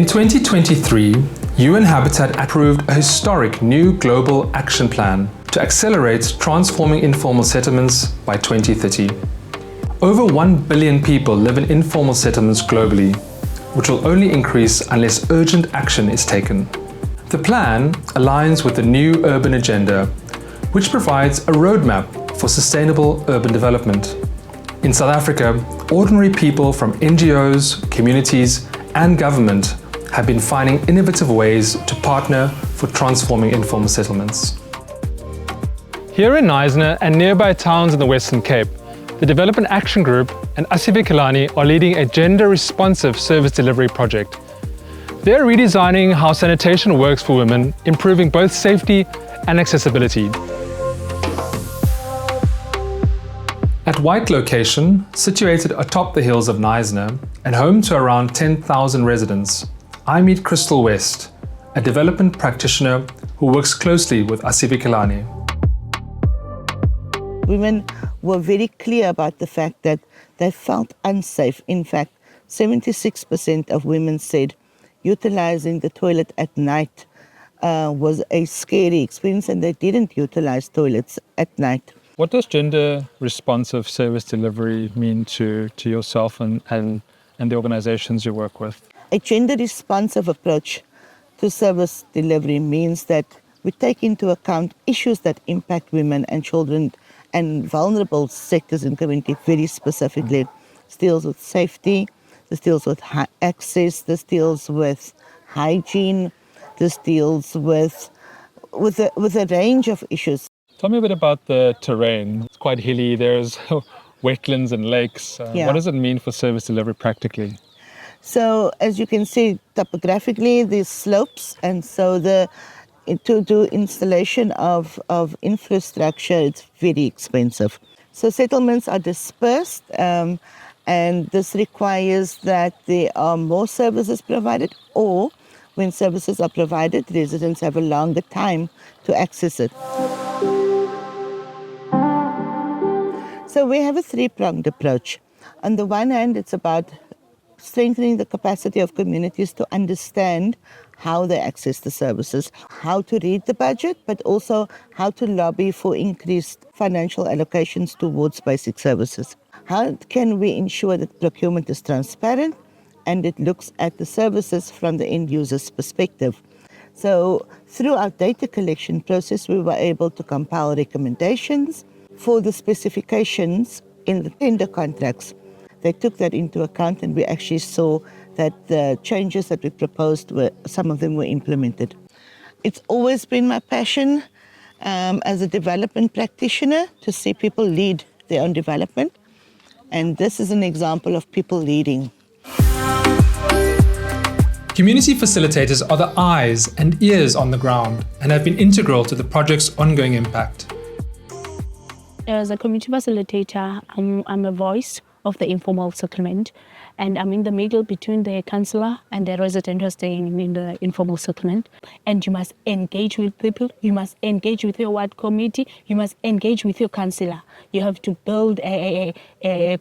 In 2023, UN Habitat approved a historic new global action plan to accelerate transforming informal settlements by 2030. Over 1 billion people live in informal settlements globally, which will only increase unless urgent action is taken. The plan aligns with the new urban agenda, which provides a roadmap for sustainable urban development. In South Africa, ordinary people from NGOs, communities, and government have been finding innovative ways to partner for transforming informal settlements. Here in Knysna and nearby towns in the Western Cape, the Development Action Group and Asivikelane are leading a gender-responsive service delivery project. They're redesigning how sanitation works for women, improving both safety and accessibility. At White Location, situated atop the hills of Knysna and home to around 10,000 residents, I meet Crystal West, a development practitioner who works closely with Asivikelane. Women were very clear about the fact that they felt unsafe. In fact, 76% of women said utilizing the toilet at night was a scary experience, and they didn't utilize toilets at night. What does gender-responsive service delivery mean to yourself and the organizations you work with? A gender-responsive approach to service delivery means that we take into account issues that impact women and children and vulnerable sectors in community very specifically. This deals with safety, this deals with access, this deals with hygiene, this deals with a range of issues. Tell me a bit about the terrain. It's quite hilly, there's wetlands and lakes. What does it mean for service delivery practically? So as you can see topographically, there's slopes, and so to do installation of infrastructure, it's very expensive. So settlements are dispersed, and this requires that there are more services provided, or when services are provided, residents have a longer time to access it. So we have a three-pronged approach. On the one hand, it's about strengthening the capacity of communities to understand how they access the services, how to read the budget, but also how to lobby for increased financial allocations towards basic services. How can we ensure that procurement is transparent and it looks at the services from the end user's perspective? So through our data collection process, we were able to compile recommendations for the specifications in the tender contracts. They took that into account, and we actually saw that the changes that we proposed, some of them were implemented. It's always been my passion as a development practitioner to see people lead their own development, and this is an example of people leading. Community facilitators are the eyes and ears on the ground and have been integral to the project's ongoing impact. As a community facilitator, I'm a voice of the informal settlement, and I'm in the middle between the councillor and the resident who are staying in the informal settlement. And you must engage with people, you must engage with your ward committee, you must engage with your councillor. You have to build a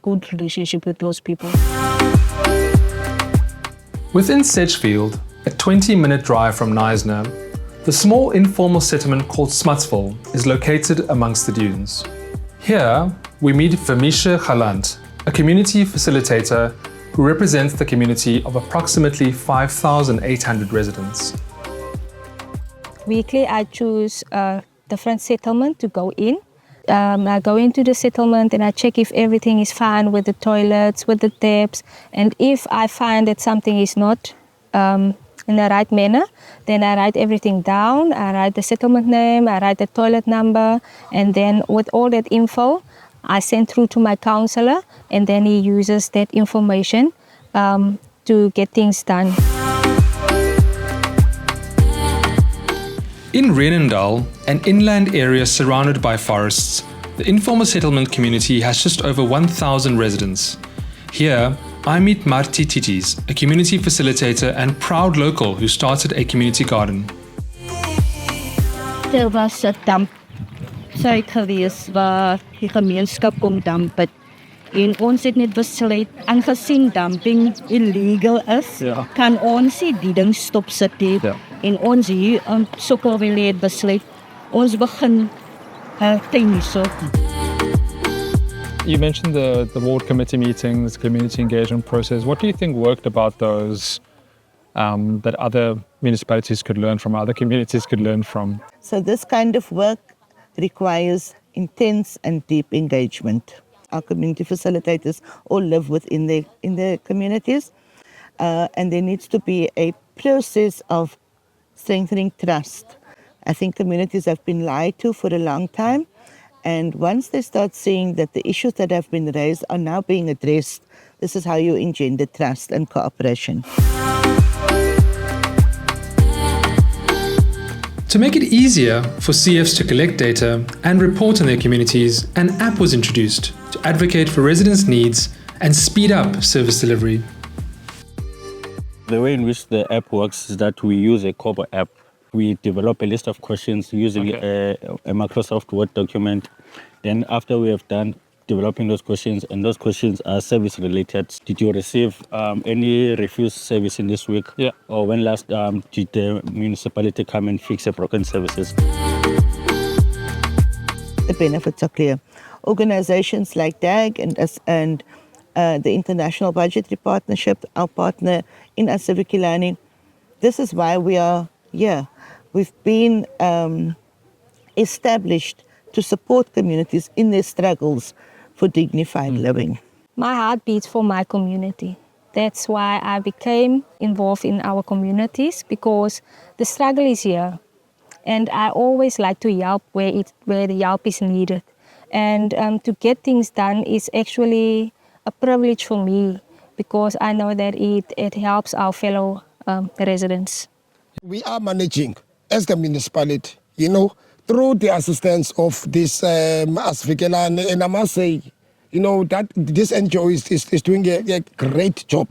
good relationship with those people. Within Sedgefield, a 20-minute drive from Knysna, the small informal settlement called Smutsville is located amongst the dunes. Here, we meet Vermisha Galant, a community facilitator who represents the community of approximately 5,800 residents. Weekly, I choose a different settlement to go in. I go into the settlement and I check if everything is fine with the toilets, with the taps, and if I find that something is not in the right manner, then I write everything down. I write the settlement name, I write the toilet number, and then with all that info, I send through to my counsellor, and then he uses that information to get things done. In Renendal, an inland area surrounded by forests, the informal settlement community has just over 1,000 residents. Here, I meet Marti Titis, a community facilitator and proud local who started a community garden. There was 'n damp site gewees waar die gemeenskap kom damp het. En ons het net besluit, aangesien dumping illegal is, kan ons nie die ding stop sit nie. En ons hier in Sokkerwille het besluit, ons begin tuin so. You mentioned the ward committee meetings, community engagement process. What do you think worked about those that other municipalities could learn from, other communities could learn from? So this kind of work requires intense and deep engagement. Our community facilitators all live within their communities, and there needs to be a process of strengthening trust. I think communities have been lied to for a long time, and once they start seeing that the issues that have been raised are now being addressed, this is how you engender trust and cooperation. To make it easier for CFs to collect data and report on their communities, an app was introduced to advocate for residents' needs and speed up service delivery. The way in which the app works is that we use a Kobo app. We develop a list of questions using a Microsoft Word document. Then after we have done developing those questions, and those questions are service related. Did you receive any refused service in this week? Yeah. Or when last did the municipality come and fix a broken services? The benefits are clear. Organizations like DAG and the International Budgetary Partnership, our partner in Asivikelane, this is why we are here. We've been established to support communities in their struggles for dignified living. My heart beats for my community. That's why I became involved in our communities, because the struggle is here. And I always like to help where the help is needed. And to get things done is actually a privilege for me, because I know that it helps our fellow residents. We are managing as the municipality, through the assistance of this Asivikelane, and I must say, that this NGO is doing a great job.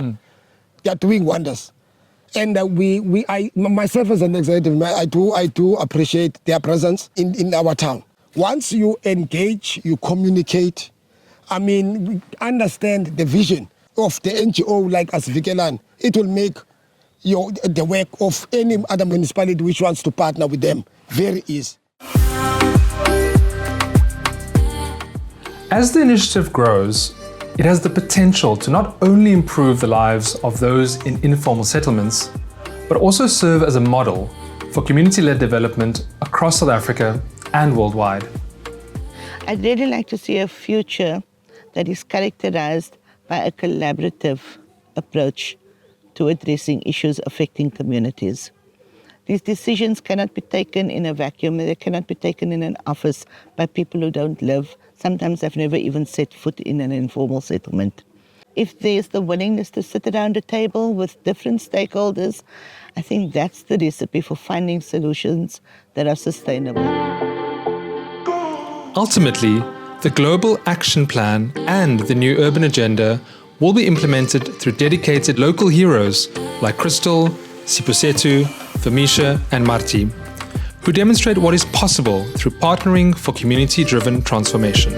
They are doing wonders. And I myself as an executive, I do appreciate their presence in our town. Once you engage, you communicate, we understand the vision of the NGO like Asivikelane, it will make the work of any other municipality which wants to partner with them very easy. As the initiative grows, it has the potential to not only improve the lives of those in informal settlements, but also serve as a model for community-led development across South Africa and worldwide. I'd really like to see a future that is characterized by a collaborative approach to addressing issues affecting communities. These decisions cannot be taken in a vacuum. They cannot be taken in an office by people who don't live. Sometimes they've never even set foot in an informal settlement. If there's the willingness to sit around a table with different stakeholders, I think that's the recipe for finding solutions that are sustainable. Ultimately, the Global Action Plan and the new urban agenda will be implemented through dedicated local heroes like Crystal, Sipusetu, Famisha and Marti, who demonstrate what is possible through partnering for community-driven transformation.